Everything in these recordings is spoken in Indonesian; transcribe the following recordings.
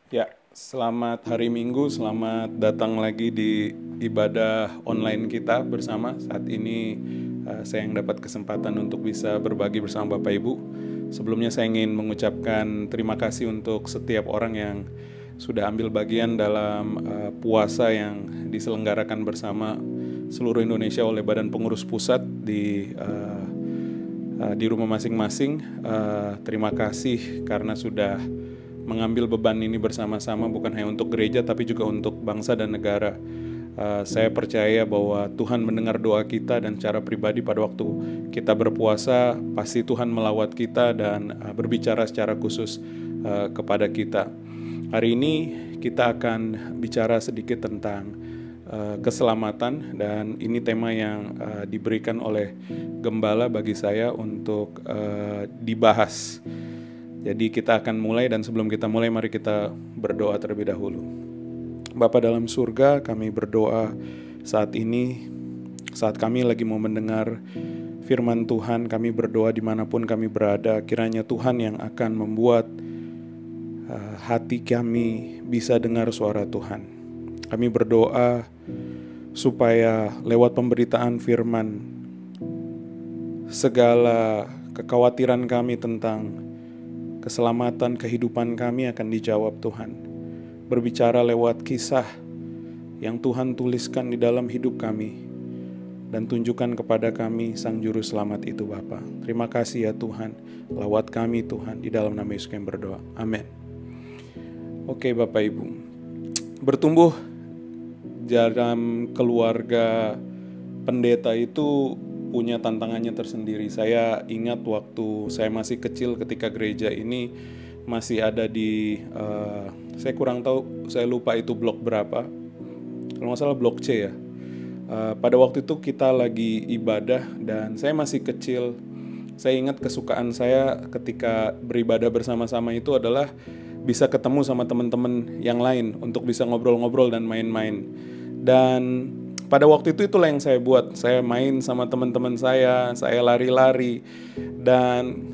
Ya, selamat hari Minggu, selamat datang lagi di ibadah online kita bersama. Saat ini saya yang dapat kesempatan untuk bisa berbagi bersama Bapak Ibu. Sebelumnya saya ingin mengucapkan terima kasih untuk setiap orang yang sudah ambil bagian dalam puasa yang diselenggarakan bersama seluruh Indonesia oleh Badan Pengurus Pusat di rumah masing-masing. Terima kasih karena sudah mengambil beban ini bersama-sama, bukan hanya untuk gereja tapi juga untuk bangsa dan negara. Saya percaya bahwa Tuhan mendengar doa kita, dan secara pribadi pada waktu kita berpuasa pasti Tuhan melawat kita dan berbicara secara khusus kepada kita. Hari ini kita akan bicara sedikit tentang keselamatan, dan ini tema yang diberikan oleh Gembala bagi saya untuk dibahas. Jadi kita akan mulai, dan sebelum kita mulai mari kita berdoa terlebih dahulu. Bapa dalam surga, kami berdoa saat ini, saat kami lagi mau mendengar firman Tuhan, kami berdoa dimanapun kami berada, kiranya Tuhan yang akan membuat hati kami bisa dengar suara Tuhan. Kami berdoa supaya lewat pemberitaan firman, segala kekhawatiran kami tentang keselamatan kehidupan kami akan dijawab Tuhan. Berbicara lewat kisah yang Tuhan tuliskan di dalam hidup kami, dan tunjukkan kepada kami Sang Juru Selamat itu Bapa. Terima kasih ya Tuhan, lawat kami Tuhan, di dalam nama Yesus kami berdoa. Amin. Oke Bapak Ibu, bertumbuh dalam keluarga pendeta itu punya tantangannya tersendiri. Saya ingat waktu saya masih kecil ketika gereja ini masih ada di saya kurang tahu, saya lupa itu blok berapa, kalau nggak salah blok C ya. Pada waktu itu kita lagi ibadah dan saya masih kecil. Saya ingat kesukaan saya ketika beribadah bersama-sama itu adalah bisa ketemu sama teman-teman yang lain untuk bisa ngobrol-ngobrol dan main-main. Dan pada waktu itu itulah yang saya buat. Saya main sama teman-teman saya lari-lari, dan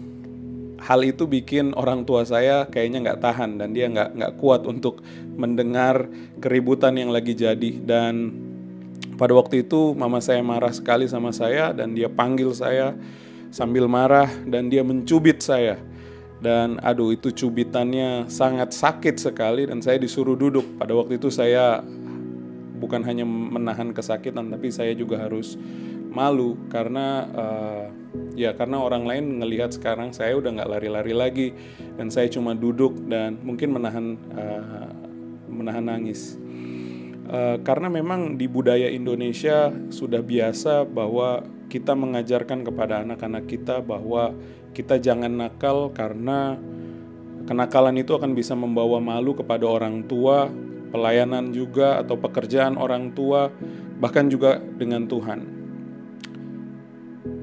hal itu bikin orang tua saya kayaknya nggak tahan, dan dia nggak kuat untuk mendengar keributan yang lagi jadi. Dan pada waktu itu mama saya marah sekali sama saya, dan dia panggil saya sambil marah, dan dia mencubit saya. Dan aduh, itu cubitannya sangat sakit sekali, dan saya disuruh duduk. Pada waktu itu saya bukan hanya menahan kesakitan, tapi saya juga harus malu karena karena orang lain ngelihat sekarang saya udah nggak lari-lari lagi, dan saya cuma duduk dan mungkin menahan nangis. Karena memang di budaya Indonesia sudah biasa bahwa kita mengajarkan kepada anak-anak kita bahwa kita jangan nakal, karena kenakalan itu akan bisa membawa malu kepada orang tua, pelayanan juga, atau pekerjaan orang tua, bahkan juga dengan Tuhan.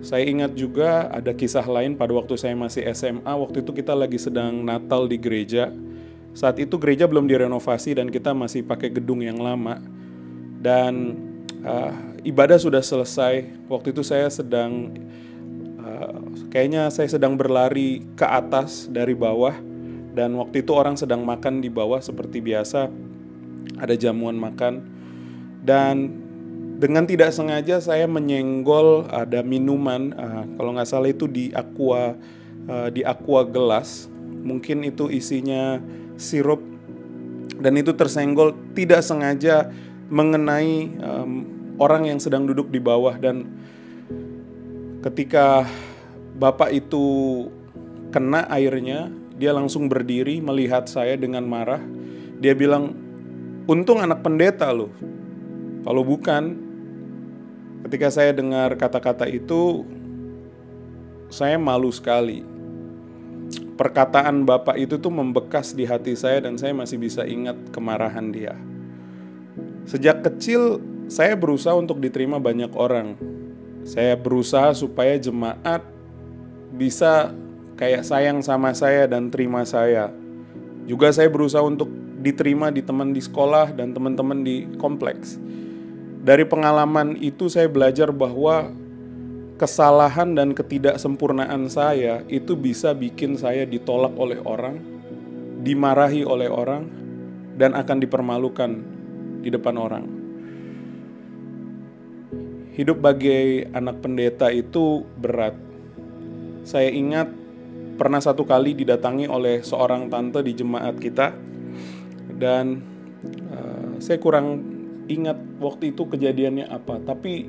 Saya ingat juga ada kisah lain pada waktu saya masih SMA. Waktu itu kita lagi sedang Natal di gereja. Saat itu gereja belum direnovasi dan kita masih pakai gedung yang lama. Dan ibadah sudah selesai. Waktu itu saya kayaknya saya sedang berlari ke atas dari bawah. Dan waktu itu orang sedang makan di bawah seperti biasa. Ada jamuan makan, dan dengan tidak sengaja saya menyenggol ada minuman, kalau nggak salah itu di aqua gelas, mungkin itu isinya sirup, dan itu tersenggol tidak sengaja mengenai orang yang sedang duduk di bawah. Dan ketika bapak itu kena airnya, dia langsung berdiri melihat saya dengan marah. Dia bilang, "Untung anak pendeta loh. Kalau bukan." Ketika saya dengar kata-kata itu, saya malu sekali. Perkataan bapak itu tuh membekas di hati saya, dan saya masih bisa ingat kemarahan dia. Sejak kecil saya berusaha untuk diterima banyak orang. Saya berusaha supaya jemaat bisa kayak sayang sama saya dan terima saya. Juga saya berusaha untuk diterima di teman di sekolah dan teman-teman di kompleks. Dari pengalaman itu saya belajar bahwa kesalahan dan ketidaksempurnaan saya itu bisa bikin saya ditolak oleh orang, dimarahi oleh orang, dan akan dipermalukan di depan orang. Hidup sebagai anak pendeta itu berat. Saya ingat pernah satu kali didatangi oleh seorang tante di jemaat kita, dan saya kurang ingat waktu itu kejadiannya apa. Tapi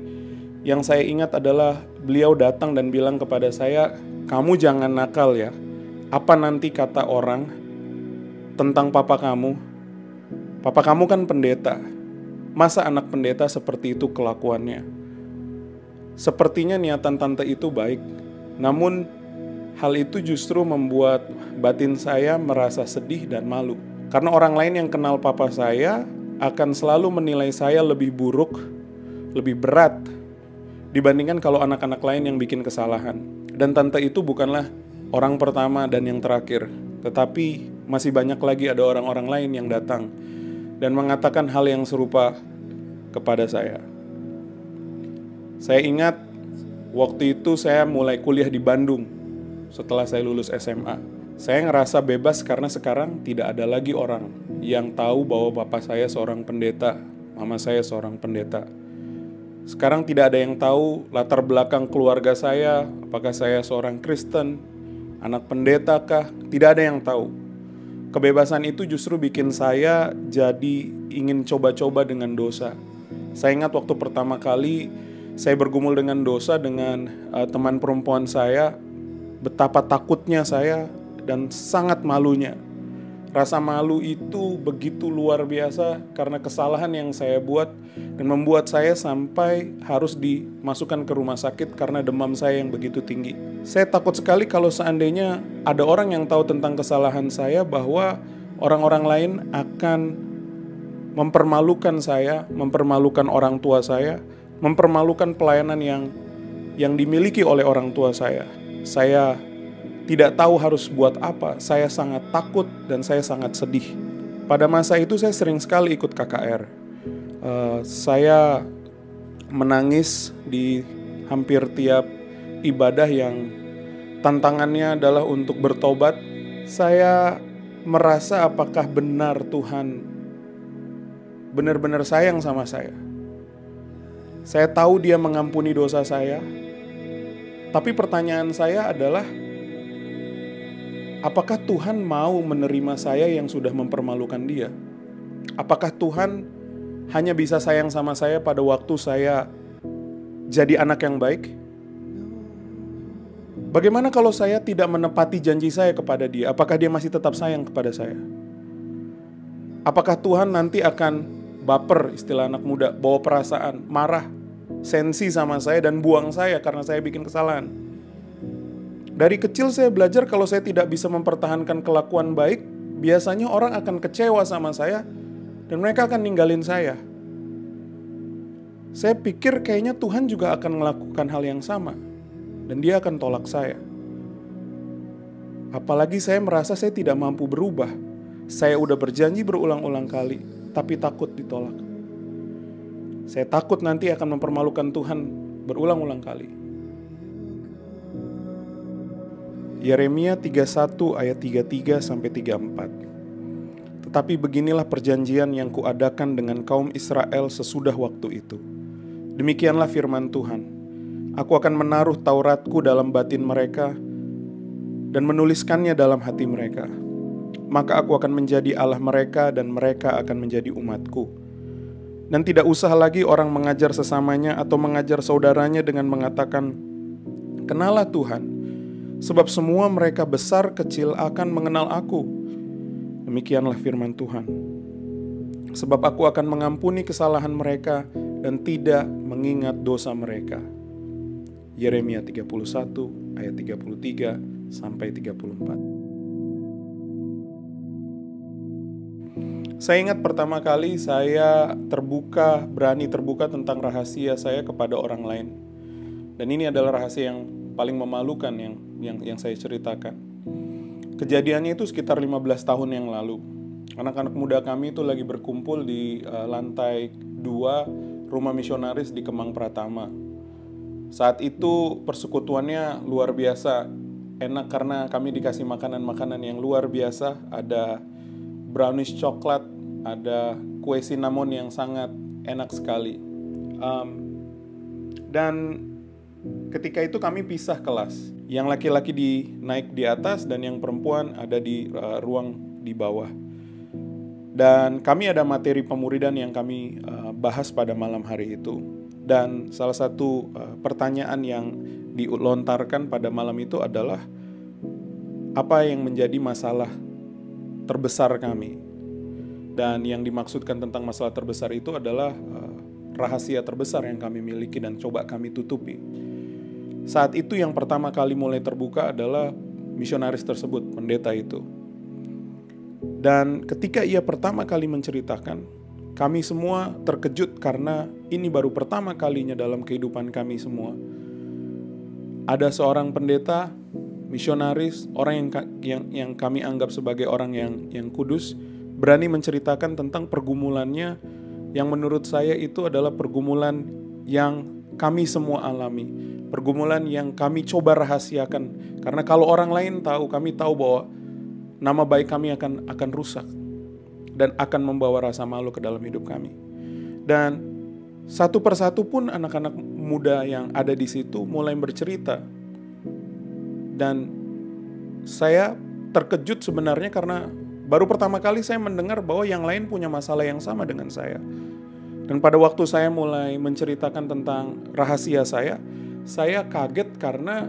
yang saya ingat adalah beliau datang dan bilang kepada saya, "Kamu jangan nakal ya. Apa nanti kata orang tentang papa kamu? Papa kamu kan pendeta. Masa anak pendeta seperti itu kelakuannya?" Sepertinya niatan tante itu baik, namun hal itu justru membuat batin saya merasa sedih dan malu. Karena orang lain yang kenal papa saya akan selalu menilai saya lebih buruk, lebih berat dibandingkan kalau anak-anak lain yang bikin kesalahan. Dan tante itu bukanlah orang pertama dan yang terakhir, tetapi masih banyak lagi ada orang-orang lain yang datang dan mengatakan hal yang serupa kepada saya. Saya ingat waktu itu saya mulai kuliah di Bandung setelah saya lulus SMA. Saya ngerasa bebas karena sekarang tidak ada lagi orang yang tahu bahwa bapak saya seorang pendeta, mama saya seorang pendeta. Sekarang tidak ada yang tahu latar belakang keluarga saya, apakah saya seorang Kristen, anak pendeta kah, tidak ada yang tahu. Kebebasan itu justru bikin saya jadi ingin coba-coba dengan dosa. Saya ingat waktu pertama kali saya bergumul dengan dosa dengan teman perempuan saya, betapa takutnya saya dan sangat malunya. Rasa malu itu begitu luar biasa karena kesalahan yang saya buat dan membuat saya sampai harus dimasukkan ke rumah sakit karena demam saya yang begitu tinggi. Saya takut sekali kalau seandainya ada orang yang tahu tentang kesalahan saya, bahwa orang-orang lain akan mempermalukan saya, mempermalukan orang tua saya, mempermalukan pelayanan yang dimiliki oleh orang tua saya. Saya tidak tahu harus buat apa. Saya sangat takut dan saya sangat sedih. Pada masa itu saya sering sekali ikut KKR. Saya menangis di hampir tiap ibadah yang tantangannya adalah untuk bertobat. Saya merasa apakah benar Tuhan benar-benar sayang sama saya. Saya tahu Dia mengampuni dosa saya. Tapi pertanyaan saya adalah, apakah Tuhan mau menerima saya yang sudah mempermalukan Dia? Apakah Tuhan hanya bisa sayang sama saya pada waktu saya jadi anak yang baik? Bagaimana kalau saya tidak menepati janji saya kepada Dia? Apakah Dia masih tetap sayang kepada saya? Apakah Tuhan nanti akan baper, istilah anak muda, bawa perasaan, marah, sensi sama saya dan buang saya karena saya bikin kesalahan? Dari kecil saya belajar kalau saya tidak bisa mempertahankan kelakuan baik, biasanya orang akan kecewa sama saya dan mereka akan ninggalin saya. Saya pikir kayaknya Tuhan juga akan melakukan hal yang sama dan Dia akan tolak saya. Apalagi saya merasa saya tidak mampu berubah. Saya udah berjanji berulang-ulang kali, tapi takut ditolak. Saya takut nanti akan mempermalukan Tuhan berulang-ulang kali. Yeremia 31 ayat 33 sampai 34. Tetapi beginilah perjanjian yang kuadakan dengan kaum Israel sesudah waktu itu. Demikianlah firman Tuhan. Aku akan menaruh Tauratku dalam batin mereka dan menuliskannya dalam hati mereka. Maka aku akan menjadi Allah mereka dan mereka akan menjadi umatku. Dan tidak usah lagi orang mengajar sesamanya atau mengajar saudaranya dengan mengatakan, "Kenalah Tuhan," sebab semua mereka besar kecil akan mengenal aku. Demikianlah firman Tuhan. Sebab aku akan mengampuni kesalahan mereka dan tidak mengingat dosa mereka. Yeremia 31 ayat 33 sampai 34. Saya ingat pertama kali saya berani terbuka tentang rahasia saya kepada orang lain. Dan ini adalah rahasia yang paling memalukan yang saya ceritakan. Kejadiannya itu sekitar 15 tahun yang lalu. Anak-anak muda kami itu lagi berkumpul di lantai 2 rumah misionaris di Kemang Pratama. Saat itu persekutuannya luar biasa. Enak karena kami dikasih makanan-makanan yang luar biasa. Ada brownies coklat, ada kue cinnamon yang sangat enak sekali. Dan ketika itu kami pisah kelas. Yang laki-laki naik di atas dan yang perempuan ada di ruang di bawah. Dan kami ada materi pemuridan yang kami bahas pada malam hari itu. Dan salah satu pertanyaan yang dilontarkan pada malam itu adalah, apa yang menjadi masalah terbesar kami? Dan yang dimaksudkan tentang masalah terbesar itu adalah rahasia terbesar yang kami miliki dan coba kami tutupi. Saat itu yang pertama kali mulai terbuka adalah misionaris tersebut, pendeta itu. Dan ketika ia pertama kali menceritakan, kami semua terkejut karena ini baru pertama kalinya dalam kehidupan kami semua. Ada seorang pendeta, misionaris, orang yang kami anggap sebagai orang yang kudus, berani menceritakan tentang pergumulannya yang menurut saya itu adalah pergumulan yang kami semua alami. Pergumulan yang kami coba rahasiakan. Karena kalau orang lain tahu, kami tahu bahwa nama baik kami akan rusak. Dan akan membawa rasa malu ke dalam hidup kami. Dan satu persatu pun anak-anak muda yang ada di situ mulai bercerita. Dan saya terkejut sebenarnya karena baru pertama kali saya mendengar bahwa yang lain punya masalah yang sama dengan saya. Dan pada waktu saya mulai menceritakan tentang rahasia saya kaget karena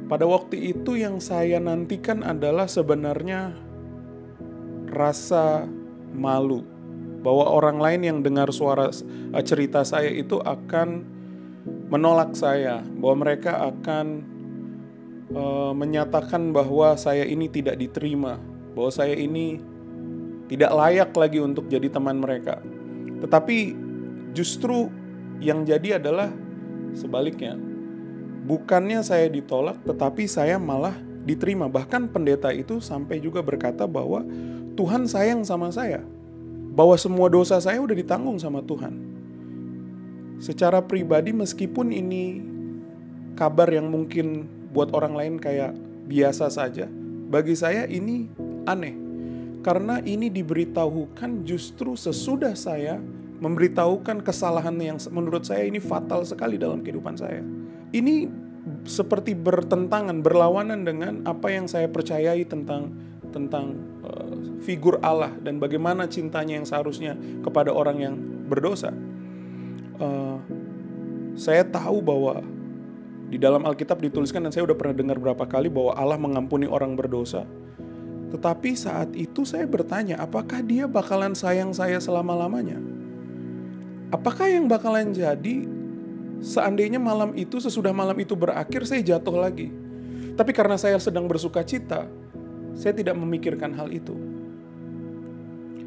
pada waktu itu yang saya nantikan adalah sebenarnya rasa malu. Bahwa orang lain yang dengar suara cerita saya itu akan menolak saya. Bahwa mereka akan menyatakan bahwa saya ini tidak diterima. Bahwa saya ini tidak layak lagi untuk jadi teman mereka. Tetapi justru yang jadi adalah sebaliknya. Bukannya saya ditolak, tetapi saya malah diterima. Bahkan pendeta itu sampai juga berkata bahwa Tuhan sayang sama saya. Bahwa semua dosa saya udah ditanggung sama Tuhan. Secara pribadi meskipun ini kabar yang mungkin buat orang lain kayak biasa saja, bagi saya ini aneh. Karena ini diberitahukan justru sesudah saya memberitahukan kesalahan yang menurut saya ini fatal sekali dalam kehidupan saya. Ini seperti bertentangan, berlawanan dengan apa yang saya percayai tentang figur Allah dan bagaimana cintanya yang seharusnya kepada orang yang berdosa. Saya tahu bahwa di dalam Alkitab dituliskan, dan saya udah pernah dengar berapa kali bahwa Allah mengampuni orang berdosa. Tetapi saat itu saya bertanya, apakah dia bakalan sayang saya selama-lamanya? Apakah yang bakalan jadi seandainya sesudah malam itu berakhir, saya jatuh lagi? Tapi karena saya sedang bersuka cita, saya tidak memikirkan hal itu.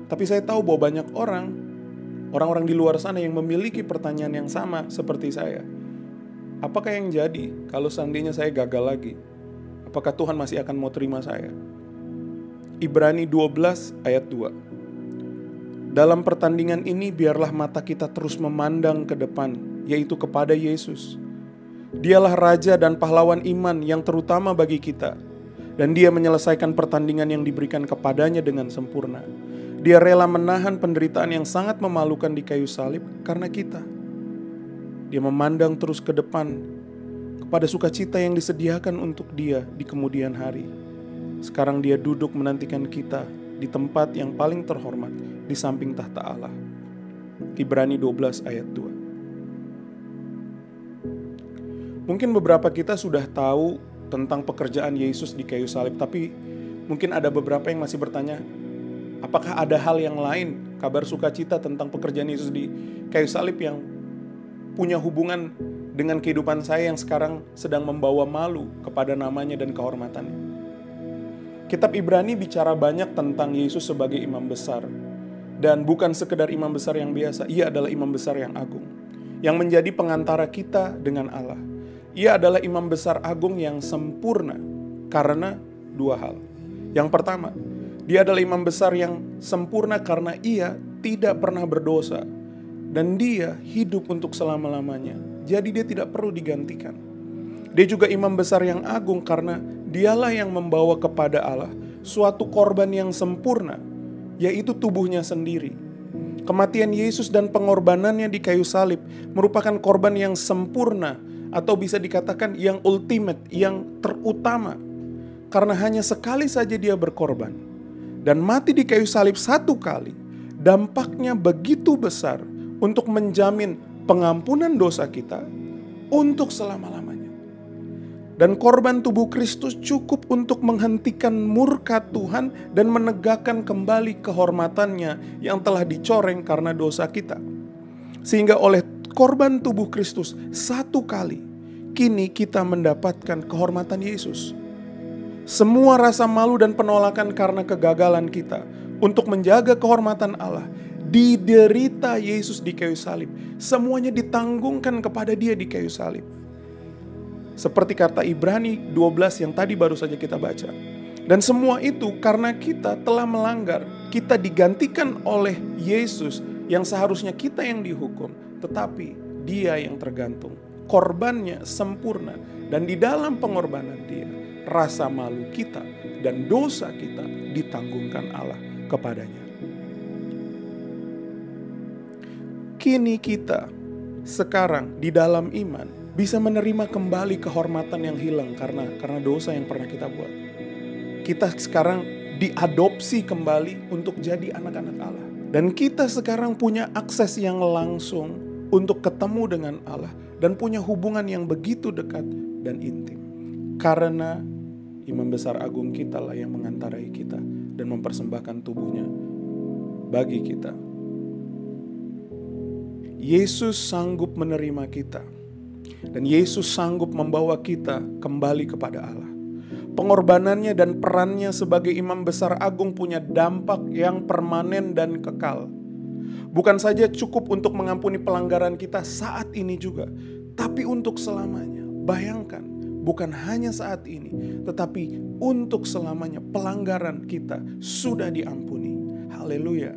Tapi saya tahu bahwa banyak orang-orang di luar sana yang memiliki pertanyaan yang sama seperti saya. Apakah yang jadi kalau seandainya saya gagal lagi? Apakah Tuhan masih akan mau terima saya? Ibrani 12 ayat 2. Dalam pertandingan ini biarlah mata kita terus memandang ke depan, yaitu kepada Yesus. Dialah Raja dan pahlawan iman yang terutama bagi kita. Dan dia menyelesaikan pertandingan yang diberikan kepadanya dengan sempurna. Dia rela menahan penderitaan yang sangat memalukan di kayu salib karena kita. Dia memandang terus ke depan kepada sukacita yang disediakan untuk dia di kemudian hari. Sekarang dia duduk menantikan kita di tempat yang paling terhormat di samping tahta Allah. Ibrani 12 ayat 2. Mungkin beberapa kita sudah tahu tentang pekerjaan Yesus di kayu salib, tapi mungkin ada beberapa yang masih bertanya, apakah ada hal yang lain, kabar sukacita tentang pekerjaan Yesus di kayu salib yang punya hubungan dengan kehidupan saya yang sekarang sedang membawa malu kepada namanya dan kehormatannya. Kitab Ibrani bicara banyak tentang Yesus sebagai imam besar. Dan bukan sekedar imam besar yang biasa, ia adalah imam besar yang agung. Yang menjadi pengantara kita dengan Allah. Ia adalah imam besar agung yang sempurna karena dua hal. Yang pertama, dia adalah imam besar yang sempurna karena ia tidak pernah berdosa. Dan dia hidup untuk selama-lamanya. Jadi dia tidak perlu digantikan. Dia juga imam besar yang agung karena dialah yang membawa kepada Allah suatu korban yang sempurna, yaitu tubuhnya sendiri. Kematian Yesus dan pengorbanannya di kayu salib merupakan korban yang sempurna, atau bisa dikatakan yang ultimate, yang terutama. Karena hanya sekali saja dia berkorban dan mati di kayu salib satu kali, dampaknya begitu besar untuk menjamin pengampunan dosa kita untuk selama-lamanya. Dan korban tubuh Kristus cukup untuk menghentikan murka Tuhan dan menegakkan kembali kehormatannya yang telah dicoreng karena dosa kita. Sehingga oleh korban tubuh Kristus satu kali, kini kita mendapatkan kehormatan Yesus. Semua rasa malu dan penolakan karena kegagalan kita untuk menjaga kehormatan Allah diderita Yesus di kayu salib. Semuanya ditanggungkan kepada Dia di kayu salib. Seperti kata Ibrani 12 yang tadi baru saja kita baca. Dan semua itu karena kita telah melanggar. Kita digantikan oleh Yesus yang seharusnya kita yang dihukum, tetapi Dia yang tergantung. Korbannya sempurna, dan di dalam pengorbanan Dia, rasa malu kita dan dosa kita ditanggungkan Allah kepadanya. Kini kita sekarang di dalam iman bisa menerima kembali kehormatan yang hilang karena dosa yang pernah kita buat. Kita sekarang diadopsi kembali untuk jadi anak-anak Allah. Dan kita sekarang punya akses yang langsung untuk ketemu dengan Allah dan punya hubungan yang begitu dekat dan intim. Karena Imam Besar Agung kita lah yang mengantarai kita dan mempersembahkan tubuhnya bagi kita. Yesus sanggup menerima kita. Dan Yesus sanggup membawa kita kembali kepada Allah. Pengorbanannya dan perannya sebagai Imam Besar Agung punya dampak yang permanen dan kekal. Bukan saja cukup untuk mengampuni pelanggaran kita saat ini juga, tapi untuk selamanya. Bayangkan, bukan hanya saat ini, tetapi untuk selamanya pelanggaran kita sudah diampuni. Haleluya.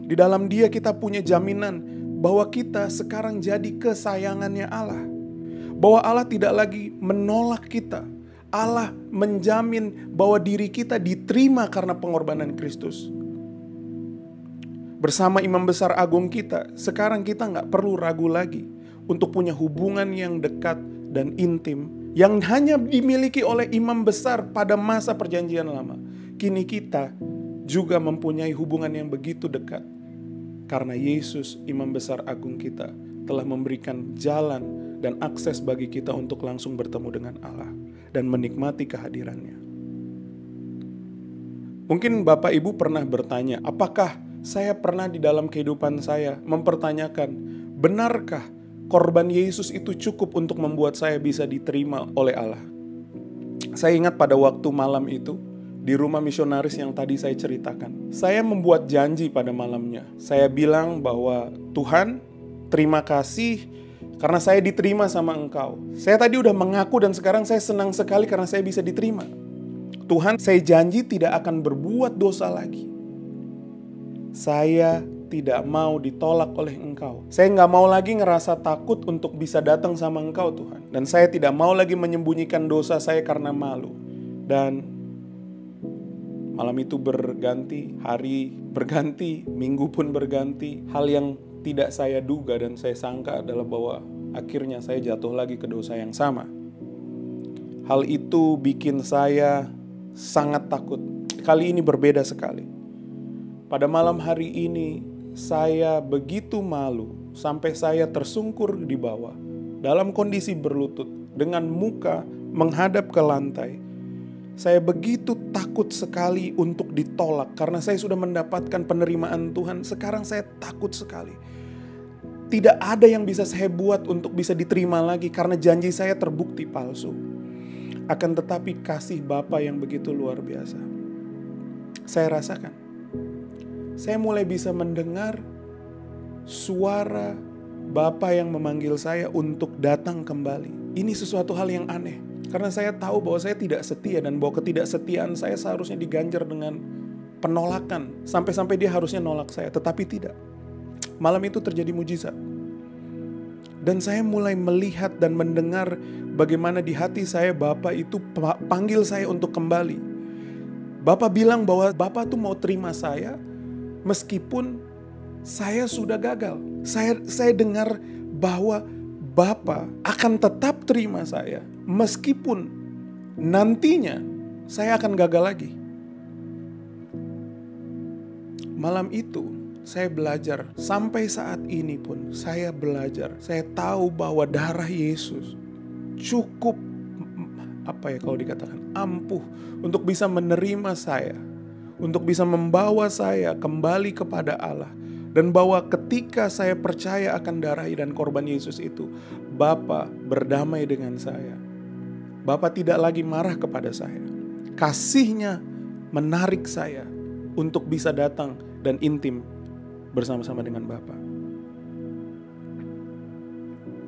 Di dalam Dia kita punya jaminan bahwa kita sekarang jadi kesayangannya Allah. Bahwa Allah tidak lagi menolak kita. Allah menjamin bahwa diri kita diterima karena pengorbanan Kristus. Bersama Imam Besar Agung kita, sekarang kita gak perlu ragu lagi untuk punya hubungan yang dekat dan intim yang hanya dimiliki oleh Imam Besar pada masa Perjanjian Lama. Kini kita juga mempunyai hubungan yang begitu dekat. Karena Yesus, Imam Besar Agung kita, telah memberikan jalan dan akses bagi kita untuk langsung bertemu dengan Allah dan menikmati kehadirannya. Mungkin Bapak Ibu pernah bertanya, apakah saya pernah di dalam kehidupan saya mempertanyakan, benarkah korban Yesus itu cukup untuk membuat saya bisa diterima oleh Allah? Saya ingat pada waktu malam itu, di rumah misionaris yang tadi saya ceritakan, saya membuat janji pada malamnya. Saya bilang bahwa Tuhan, terima kasih karena saya diterima sama Engkau. Saya tadi udah mengaku dan sekarang saya senang sekali karena saya bisa diterima. Tuhan, saya janji tidak akan berbuat dosa lagi. Saya tidak mau ditolak oleh Engkau. Saya nggak mau lagi ngerasa takut untuk bisa datang sama Engkau, Tuhan. Dan saya tidak mau lagi menyembunyikan dosa saya karena malu. Dan malam itu berganti, hari berganti, minggu pun berganti. Hal yang tidak saya duga dan saya sangka adalah bahwa akhirnya saya jatuh lagi ke dosa yang sama. Hal itu bikin saya sangat takut. Kali ini berbeda sekali. Pada malam hari ini saya begitu malu sampai saya tersungkur di bawah dalam kondisi berlutut dengan muka menghadap ke lantai. Saya begitu takut sekali untuk ditolak karena saya sudah mendapatkan penerimaan Tuhan. Sekarang saya takut sekali. Tidak ada yang bisa saya buat untuk bisa diterima lagi karena janji saya terbukti palsu. Akan tetapi kasih Bapa yang begitu luar biasa. Saya rasakan. Saya mulai bisa mendengar suara Bapa yang memanggil saya untuk datang kembali. Ini sesuatu hal yang aneh. Karena saya tahu bahwa saya tidak setia dan bahwa ketidaksetiaan saya seharusnya diganjar dengan penolakan. Sampai-sampai dia harusnya nolak saya, tetapi tidak. Malam itu terjadi mujizat. Dan saya mulai melihat dan mendengar bagaimana di hati saya Bapa itu panggil saya untuk kembali. Bapak bilang bahwa Bapak tuh mau terima saya meskipun saya sudah gagal. Saya dengar bahwa Bapak akan tetap terima saya meskipun nantinya saya akan gagal lagi. Malam itu saya belajar, sampai saat ini pun saya belajar. Saya tahu bahwa darah Yesus cukup kalau dikatakan ampuh untuk bisa menerima saya, untuk bisa membawa saya kembali kepada Allah. Dan bahwa ketika saya percaya akan darah dan korban Yesus itu, Bapa berdamai dengan saya. Bapa tidak lagi marah kepada saya. Kasih-Nya menarik saya untuk bisa datang dan intim bersama-sama dengan Bapa.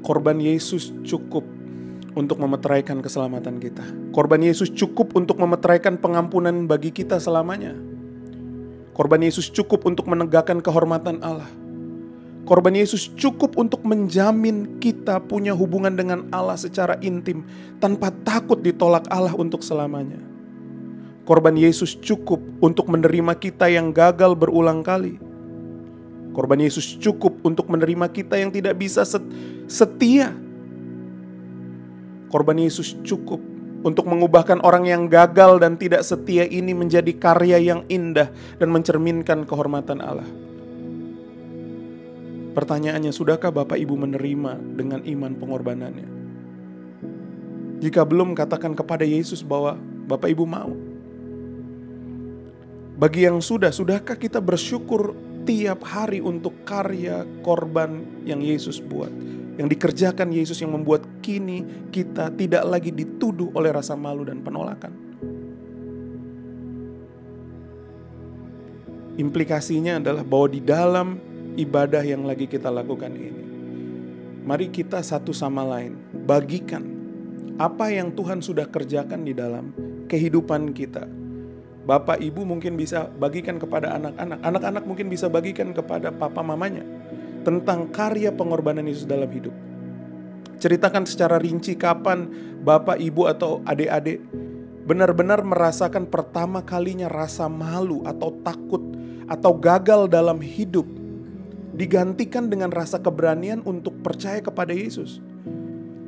Korban Yesus cukup untuk memeteraikan keselamatan kita. Korban Yesus cukup untuk memeteraikan pengampunan bagi kita selamanya. Korban Yesus cukup untuk menegakkan kehormatan Allah. Korban Yesus cukup untuk menjamin kita punya hubungan dengan Allah secara intim tanpa takut ditolak Allah untuk selamanya. Korban Yesus cukup untuk menerima kita yang gagal berulang kali. Korban Yesus cukup untuk menerima kita yang tidak bisa setia. Korban Yesus cukup untuk mengubahkan orang yang gagal dan tidak setia ini menjadi karya yang indah dan mencerminkan kehormatan Allah. Pertanyaannya, sudahkah Bapak Ibu menerima dengan iman pengorbanannya? Jika belum, katakan kepada Yesus bahwa Bapak Ibu mau. Bagi yang sudahkah kita bersyukur tiap hari untuk karya korban yang Yesus buat, yang dikerjakan Yesus, yang membuat kini kita tidak lagi dituduh oleh rasa malu dan penolakan? Implikasinya adalah bahwa di dalam ibadah yang lagi kita lakukan ini, mari kita satu sama lain bagikan apa yang Tuhan sudah kerjakan di dalam kehidupan kita. Bapak Ibu mungkin bisa bagikan kepada anak-anak. Anak-anak mungkin bisa bagikan kepada papa mamanya tentang karya pengorbanan Yesus dalam hidup. Ceritakan secara rinci kapan Bapak Ibu atau adik-adik benar-benar merasakan pertama kalinya rasa malu atau takut atau gagal dalam hidup digantikan dengan rasa keberanian untuk percaya kepada Yesus.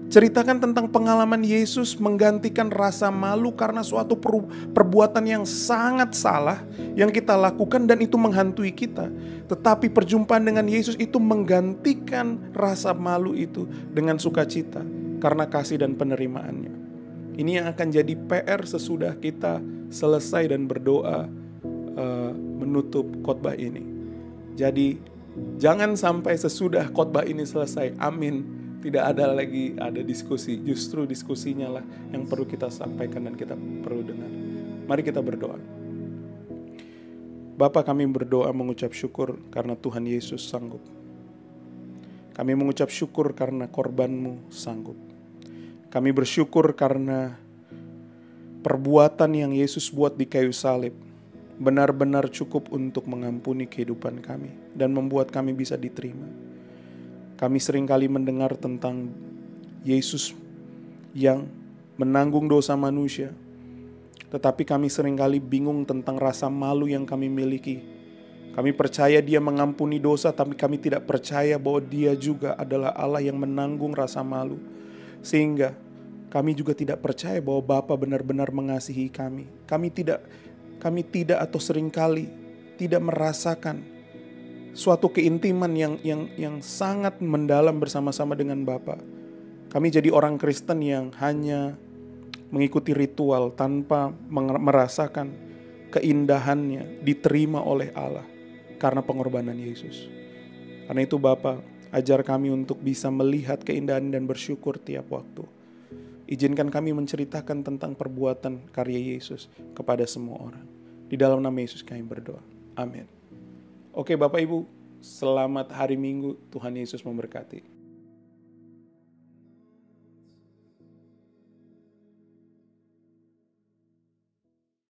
Ceritakan tentang pengalaman Yesus menggantikan rasa malu karena suatu perbuatan yang sangat salah yang kita lakukan dan itu menghantui kita. Tetapi perjumpaan dengan Yesus itu menggantikan rasa malu itu dengan sukacita karena kasih dan penerimaannya. Ini yang akan jadi PR sesudah kita selesai dan berdoa menutup khotbah ini. Jadi jangan sampai sesudah khotbah ini selesai, amin, tidak ada diskusi. Justru diskusinya lah yang perlu kita sampaikan dan kita perlu dengar. Mari kita berdoa. Bapa, kami berdoa mengucap syukur karena Tuhan Yesus sanggup. Kami mengucap syukur karena korban-Mu sanggup. Kami bersyukur karena perbuatan yang Yesus buat di kayu salib benar-benar cukup untuk mengampuni kehidupan kami dan membuat kami bisa diterima. Kami seringkali mendengar tentang Yesus yang menanggung dosa manusia, tetapi kami seringkali bingung tentang rasa malu yang kami miliki. Kami percaya Dia mengampuni dosa, tapi kami tidak percaya bahwa Dia juga adalah Allah yang menanggung rasa malu. Sehingga kami juga tidak percaya bahwa Bapa benar-benar mengasihi kami. Kami tidak atau seringkali tidak merasakan suatu keintiman yang sangat mendalam bersama-sama dengan Bapa. Kami jadi orang Kristen yang hanya mengikuti ritual tanpa merasakan keindahannya diterima oleh Allah karena pengorbanan Yesus. Karena itu Bapa, ajar kami untuk bisa melihat keindahan dan bersyukur tiap waktu. Izinkan kami menceritakan tentang perbuatan karya Yesus kepada semua orang. Di dalam nama Yesus kami berdoa. Amin. Oke Bapak Ibu, selamat hari Minggu. Tuhan Yesus memberkati.